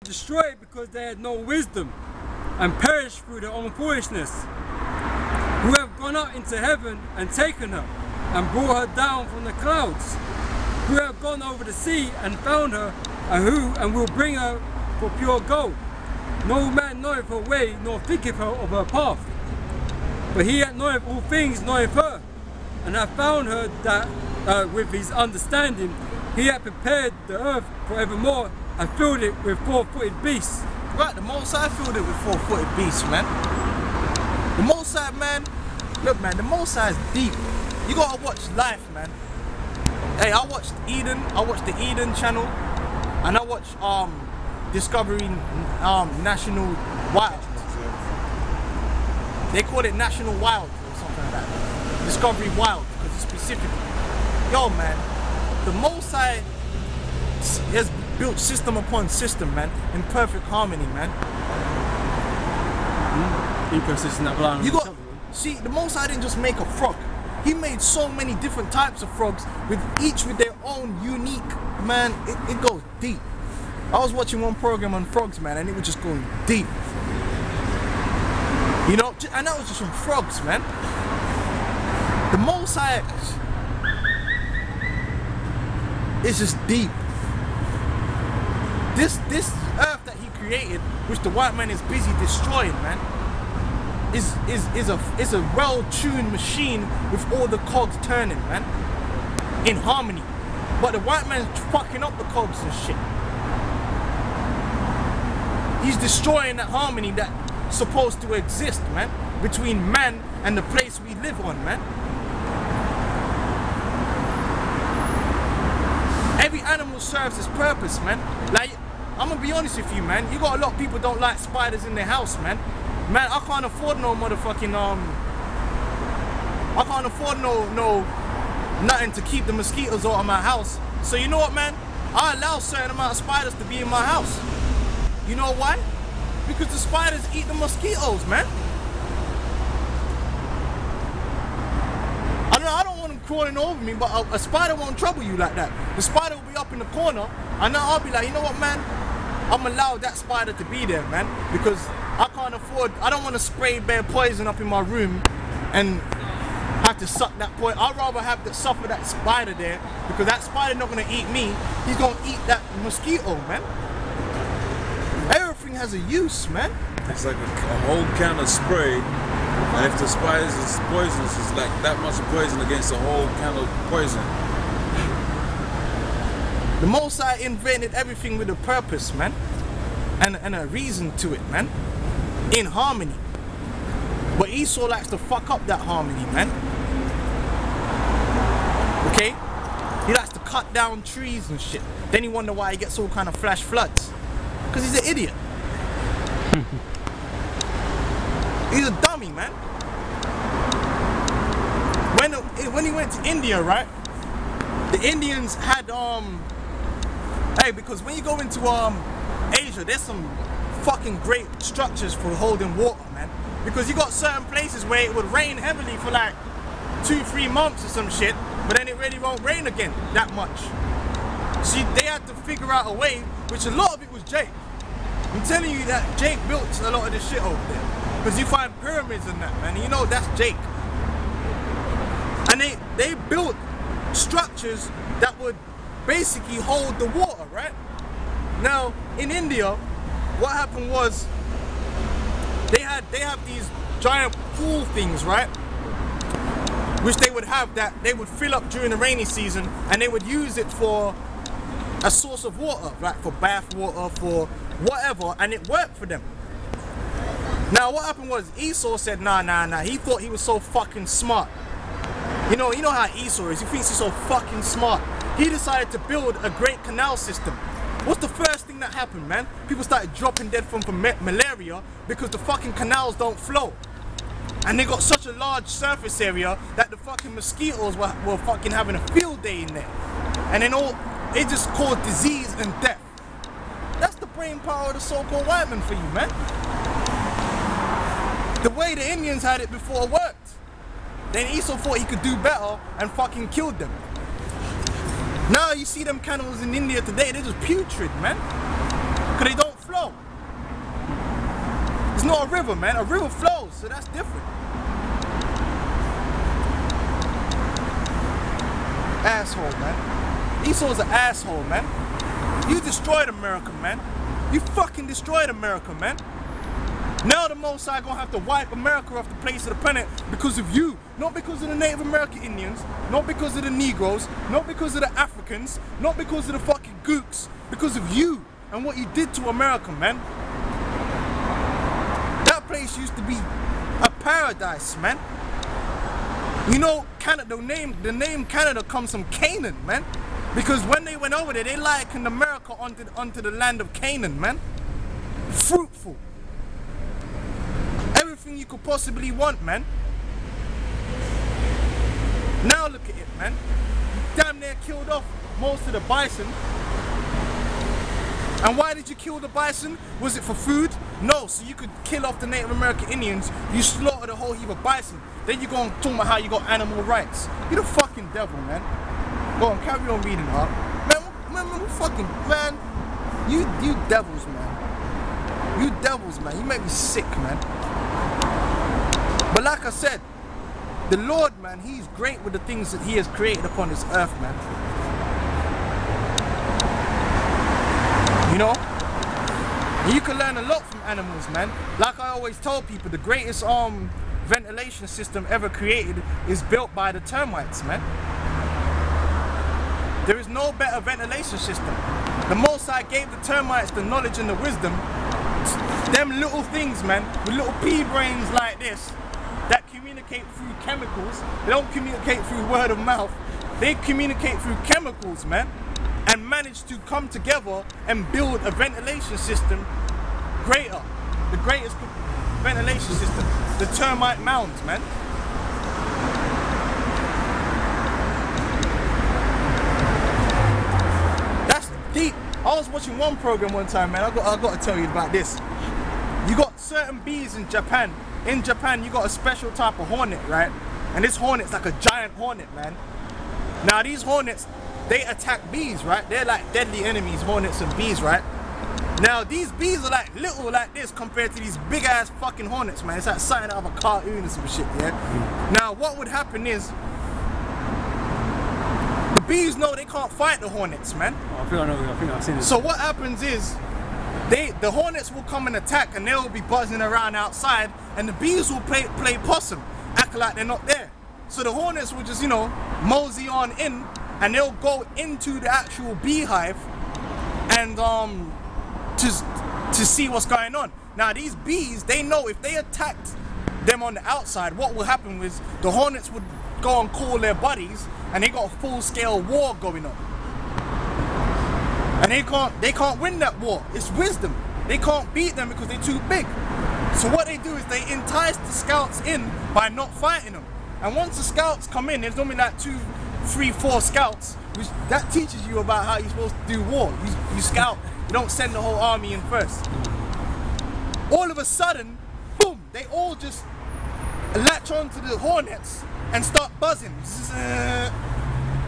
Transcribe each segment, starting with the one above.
destroyed because they had no wisdom and perished through their own foolishness. Who have gone up into heaven and taken her and brought her down from the clouds. Who have gone over the sea and found her, and will bring her for pure gold. No man knoweth her way, nor thinketh her of her path. But he that knoweth all things knoweth her, and hath found her that with his understanding he hath prepared the earth for evermore, and filled it with four-footed beasts. Right, the Most High filled it with four-footed beasts, man. The Most High, man, look, man, the Most High is deep. You gotta watch life, man. Hey, I watched Eden, I watched the Eden channel, and I watched Discovery National Wild. They call it National Wild or something like that. Discovery Wild, because it's specific. Yo, man, the Most High has built system upon system, man, in perfect harmony, man. Ecosystem that belong. You got, see, the Most High didn't just make a frog. He made so many different types of frogs, with each with their own unique, man, it goes deep. I was watching one program on frogs, man, and it was just going deep. You know, and that was just from frogs, man. The Most High is just deep. This earth that he created, which the white man is busy destroying, man, is a well-tuned machine with all the cogs turning, man, in harmony. But the white man's fucking up the cogs and shit. He's destroying that harmony that's supposed to exist, man, between man and the place we live on, man. Every animal serves its purpose, man. Like, I'm gonna be honest with you, man. You got a lot of people don't like spiders in their house, man. Man, I can't afford no motherfucking I can't afford nothing to keep the mosquitoes out of my house. So you know what, man? I allow a certain amount of spiders to be in my house. You know why? Because the spiders eat the mosquitoes, man. I don't want them crawling over me, but a spider won't trouble you like that. The spider will be up in the corner, and now I'll be like, you know what, man? I'm allowed that spider to be there, man, because I can't afford, I don't want to spray bear poison up in my room and have to suck that poison. I'd rather have to suffer that spider there, because that spider not going to eat me, he's going to eat that mosquito, man. Everything has a use, man. It's like a whole can of spray, and if the spider is poisonous, it's like that much poison against a whole can of poison. The Most High invented everything with a purpose, man, and a reason to it, man, in harmony. But Esau likes to fuck up that harmony, man. Okay? He likes to cut down trees and shit. Then you wonder why he gets all kind of flash floods. Because he's an idiot. He's a dummy, man. When he went to India, right? The Indians had hey, because when you go into Asia, there's some fucking great structures for holding water, man. Because you got certain places where it would rain heavily for like 2-3 months or some shit, but then it really won't rain again that much. See, they had to figure out a way, which a lot of it was Jake. I'm telling you that Jake built a lot of this shit over there. Because you find pyramids and that, man. You know that's Jake. And they built structures that would basically hold the water, right? Now, in India, what happened was they have these giant pool things, right? Which they would have that they would fill up during the rainy season, and they would use it for a source of water, right? For bath water, for whatever, and it worked for them. Now, what happened was Esau said, nah. He thought he was so fucking smart. You know how Esau is. He thinks he's so fucking smart. He decided to build a great canal system. What's the first thing that happened, man? People started dropping dead from malaria because the fucking canals don't flow. And they got such a large surface area that the fucking mosquitoes were fucking having a field day in there. And then it just caused disease and death. That's the brain power of the so-called white man for you, man. The way the Indians had it before worked. Then Esau thought he could do better and fucking killed them. Now you see them canals in India today, they're just putrid, man. Because they don't flow. not a river, man. A river flows, so that's different. Asshole, man. Esau's an asshole, man. You destroyed America, man. You fucking destroyed America, man. Now the Most High gonna have to wipe America off the face of the planet because of you. Not because of the Native American Indians, not because of the Negroes, not because of the Africans, not because of the fucking gooks, because of you and what you did to America, man. That place used to be a paradise, man. You know, Canada, the name Canada comes from Canaan, man. Because when they went over there, they likened America onto the land of Canaan, man. Fruitful. Everything you could possibly want, man. Now look at it, man. Damn near killed off most of the bison. And why did you kill the bison? Was it for food? No, so you could kill off the Native American Indians. You slaughtered a whole heap of bison. Then you go and talk about how you got animal rights. You're the fucking devil, man. Go on, carry on reading up. Man, fucking, man. You devils, man. You devils, man. You make me sick, man. But like I said, the Lord, man, He's great with the things that He has created upon this earth, man. You know? And you can learn a lot from animals, man. Like I always tell people, the greatest ventilation system ever created is built by the termites, man. There is no better ventilation system. The Most High gave the termites the knowledge and the wisdom. Them little things, man, with little pea brains like this, that communicate through chemicals. They don't communicate through word of mouth. They communicate through chemicals, man, and manage to come together and build a ventilation system greater. The greatest ventilation system. The termite mounds, man. That's deep. I was watching one program one time, man. I got to tell you about this. You got certain bees in Japan. In Japan, you got a special type of hornet, right? And this hornet's like a giant hornet, man. Now, these hornets, they attack bees, right? They're like deadly enemies, hornets and bees, right? Now, these bees are like little like this compared to these big-ass fucking hornets, man. It's like something out of a cartoon or some shit, yeah? Now, what would happen is, the bees know they can't fight the hornets, man. Oh, I think I've seen this. So what happens is, the hornets will come and attack, and they'll be buzzing around outside, and the bees will play possum, act like they're not there. So the hornets will just, you know, mosey on in, and they'll go into the actual beehive and to see what's going on. Now these bees, they know if they attacked them on the outside, what will happen is the hornets would go and call their buddies, and they got a full-scale war going on. And they can't win that war. It's wisdom. They can't beat them because they're too big. So what they do is they entice the scouts in by not fighting them. And once the scouts come in, there's normally like 2, 3, 4 scouts, which that teaches you about how you're supposed to do war. You scout. You don't send the whole army in first. All of a sudden, boom, they all just latch onto the hornets and start buzzing.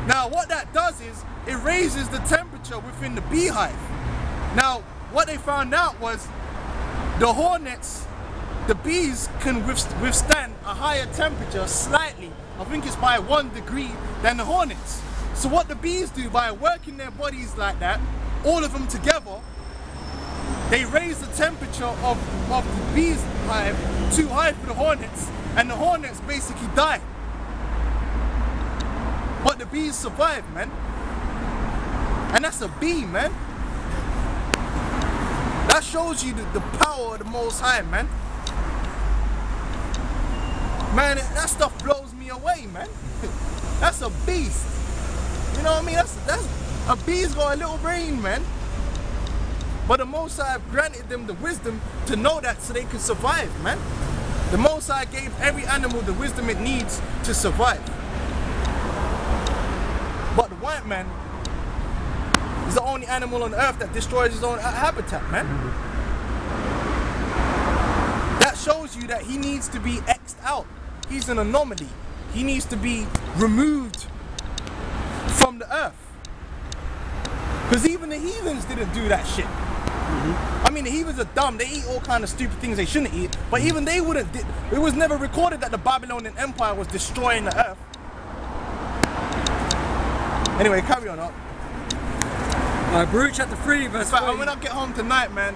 Now what that does is, it raises the temperature within the beehive. Now, what they found out was the hornets, the bees can withstand a higher temperature slightly. I think it's by 1 degree than the hornets. So what the bees do by working their bodies like that, all of them together, they raise the temperature of the bees hive too high for the hornets, and the hornets basically die. But the bees survive, man. And that's a bee, man. That shows you the power of the Most High, man. Man, that stuff blows me away, man. That's a beast. You know what I mean? That's a bee's got a little brain, man. But the Most High granted them the wisdom to know that so they can survive, man. The Most High gave every animal the wisdom it needs to survive. But the white man is the only animal on earth that destroys his own habitat, man. That shows you that he needs to be X'd out. He's an anomaly. He needs to be removed from the earth. Because even the heathens didn't do that shit. I mean, heathens are dumb. They eat all kind of stupid things they shouldn't eat. But even they wouldn't. It was never recorded that the Babylonian Empire was destroying the earth. Anyway, carry on up. Baruch chapter 3 verse 4. When I get home tonight, man,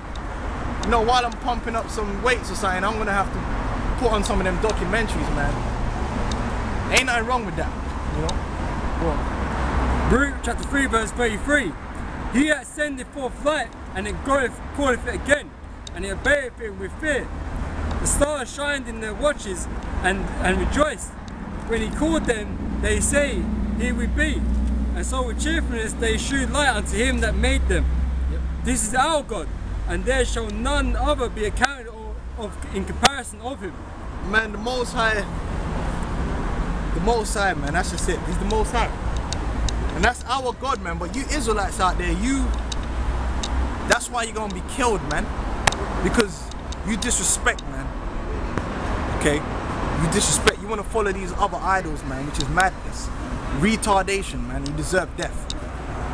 you know, while I'm pumping up some weights or something, I'm gonna have to put on some of them documentaries, man. Ain't nothing wrong with that, you know. Well, Baruch chapter 3 verse 33. He that sendeth forth light, and it calleth it again, and it obeyeth it with fear. The stars shined in their watches, and rejoiced. When he called them, they say, Here we be. And so with cheerfulness they shewed light unto him that made them. Yep. This is our God, and there shall none other be accounted of in comparison of him. man, the Most High, man, that's just it. He's the Most High. And that's our God, man. But you Israelites out there, that's why you're gonna be killed, man. Because you disrespect, man. Okay? You disrespect, you wanna follow these other idols, man, which is madness. Retardation, man. You deserve death.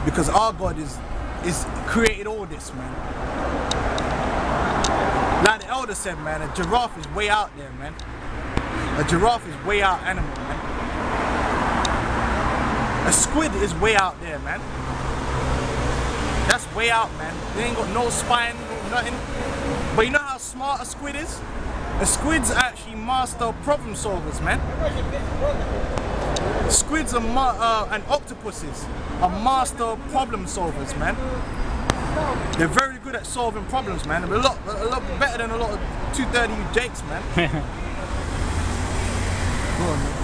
Because our God is created all this, man. Like the elder said, man, a giraffe is way out there, man. A giraffe is way out animal, man. A squid is way out there, man. That's way out, man. They ain't got no spine, no nothing. But you know how smart a squid is? A squid's actually master problem solvers, man. Squids are and octopuses are master problem solvers, man. They're very good at solving problems, man. They're a lot better than a lot of 230 Jakes, man. Go on, man.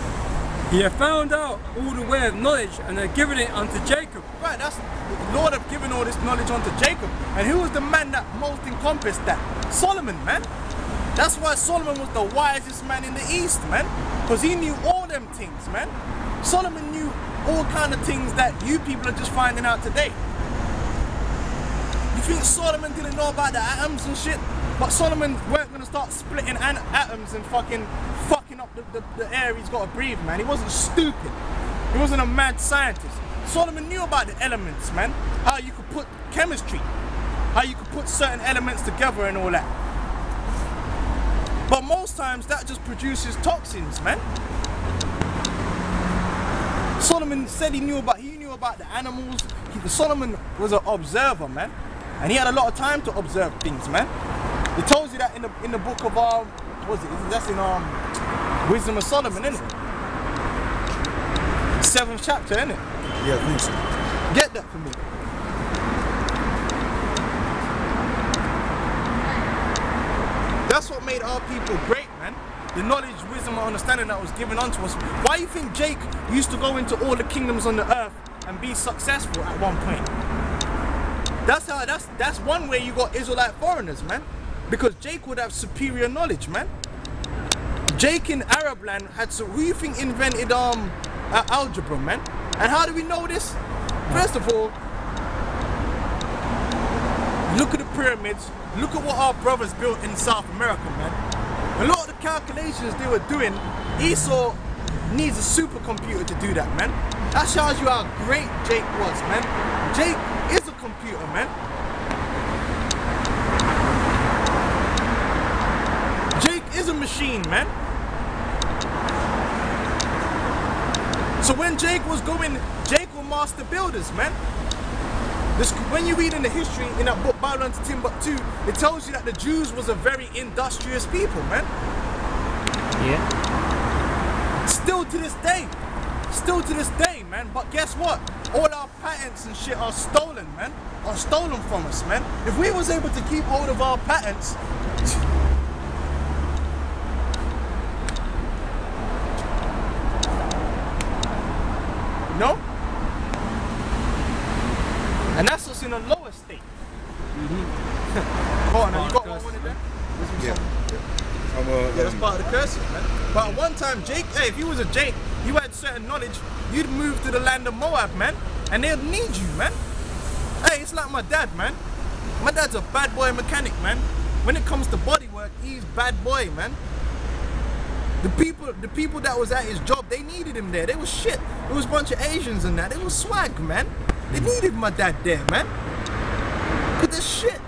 He hath found out all the way of knowledge, and hath given it unto Jacob. Right, that's the Lord have given all this knowledge unto Jacob. And who was the man that most encompassed that? Solomon, man. That's why Solomon was the wisest man in the East, man. Because he knew all them things, man. Solomon knew all kind of things that you people are just finding out today. You think Solomon didn't know about the atoms and shit? But Solomon weren't going to start splitting atoms and fucking up the air he's got to breathe, man. He wasn't stupid. He wasn't a mad scientist. Solomon knew about the elements, man. How you could put chemistry. How you could put certain elements together and all that. But most times that just produces toxins, man. Solomon said he knew about the animals. Solomon was an observer, man. And he had a lot of time to observe things, man. It tells you that in the book of what was it? That's in Wisdom of Solomon, isn't it? 7th chapter, isn't it? Yeah, I think so. Get that for me. That's what made our people great, man. The knowledge, wisdom, and understanding that was given unto us. Why do you think Jake used to go into all the kingdoms on the earth and be successful at one point? That's one way you got Israelite foreigners, man. Because Jake would have superior knowledge, man. Jake in Arab land had who you think invented algebra, man? And how do we know this? First of all, look at the pyramids. Look at what our brothers built in South America, man. A lot of the calculations they were doing, Esau needs a supercomputer to do that, man. That shows you how great Jake was, man. Jake is a computer, man. Jake is a machine, man. So when Jake was going, Jake was master builders, man. When you read in the history in that book Babylon to Timbuktu, it tells you that the Jews was a very industrious people, man. Yeah. Still to this day, man. But guess what? All our patents and shit are stolen, man. Are stolen from us, man. If we was able to keep hold of our patents, no? And that's us in a lower state. Go on, you got one in there? Yeah. Yeah, that's part of the curses, man. But at one time, Jake, hey, if you was a Jake, you had certain knowledge, you'd move to the land of Moab, man. And they'd need you, man. Hey, it's like my dad, man. My dad's a bad boy mechanic, man. When it comes to bodywork, he's bad boy, man. The people that was at his job, they needed him there. They was shit. There was a bunch of Asians and that. They was swag, man. They needed my dad there, man. Cause they're shit.